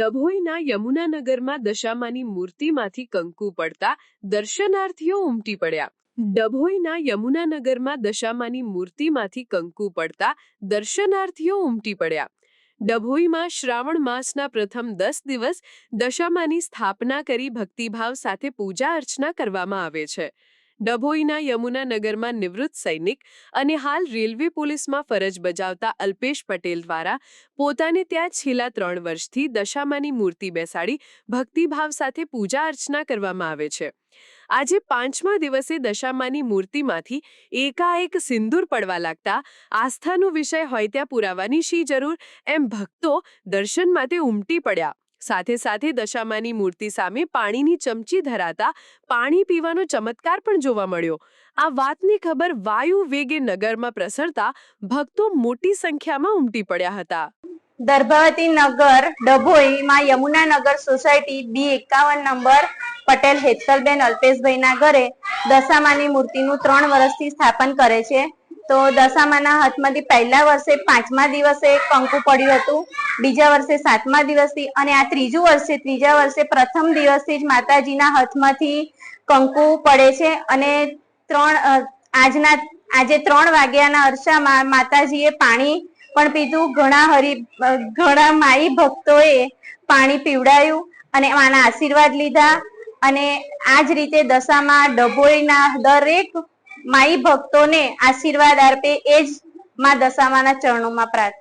ડભોઈના યમુનાનગરમાં દશામાની મૂર્તિમાંથી કંકુ પડતા દર્શનાર્થીઓ ઉમટી પડ્યા. ડભોઈના યમુનાનગરમાં દશામાની મૂર્તિમાંથી કંકુ પડતા દર્શનાર્થીઓ ઉમટી પડ્યા. ડભોઈમાં શ્રાવણ માસના પ્રથમ 10 દિવસ દશામાની સ્થાપના કરી ભક્તિભાવ સાથે પૂજા અર્ચના કરવામાં આવે છે. ડભોઈના યમુનાનગરમાં નિવૃત્ત સૈનિક અને હાલ રેલવે પોલીસમાં ફરજ બજાવતા અલ્પેશ પટેલ દ્વારા પોતાને ત્યાં છેલ્લા 3 વર્ષથી દશામાની મૂર્તિ બેસાડી ભક્તિભાવ સાથે પૂજા અર્ચના કરવામાં આવે છે. આજે 5મા દિવસે દશામાની મૂર્તિમાંથી એકાએક સિંદૂર પડવા લાગતા આસ્થાનો વિષય હોય ત્યાં પુરાવાની શી જરૂર એમ ભક્તો દર્શન માટે ઉમટી પડ્યા. સાથે સાથે દશામાની મૂર્તિ સામે પાણીની ચમચી ધરાતા પાણી પીવાનો ચમત્કાર પણ જોવા મળ્યો. આ વાતની ખબર વાયુ વેગે નગરમાં પ્રસરતા ભક્તો મોટી સંખ્યામાં ઉમટી પડ્યા હતા. દર્ભાવતી નગર ડભોઈમાં Yamunanagar society B51 number Patel Hetalben અલ્પેશભાઈના ઘરે દશામાની મૂર્તિનું 3 વર્ષથી સ્થાપન કરે છે. તો દશામાના હાથમાંથી પહેલા વર્ષે 5મા દિવસે કંકુ પડ્યું હતું, બીજા વર્ષે 7મા દિવસથી અને આ ત્રીજા વર્ષે પ્રથમ દિવસથી જ માતાજીના હાથમાંથી કંકુ પડે છે. અને આજે 3 વાગ્યાના અરસામાં માતાજીએ પાણી પણ પીધું. ઘણા માઈ ભક્તોએ પાણી પીવડાયું અને માના આશીર્વાદ લીધા. અને આ જ રીતે દશામાં ડભોઈના દરેક માઈ ભક્તોને આશીર્વાદ આપે એ જ માં દશામાના ચરણોમાં પ્રાર્થના.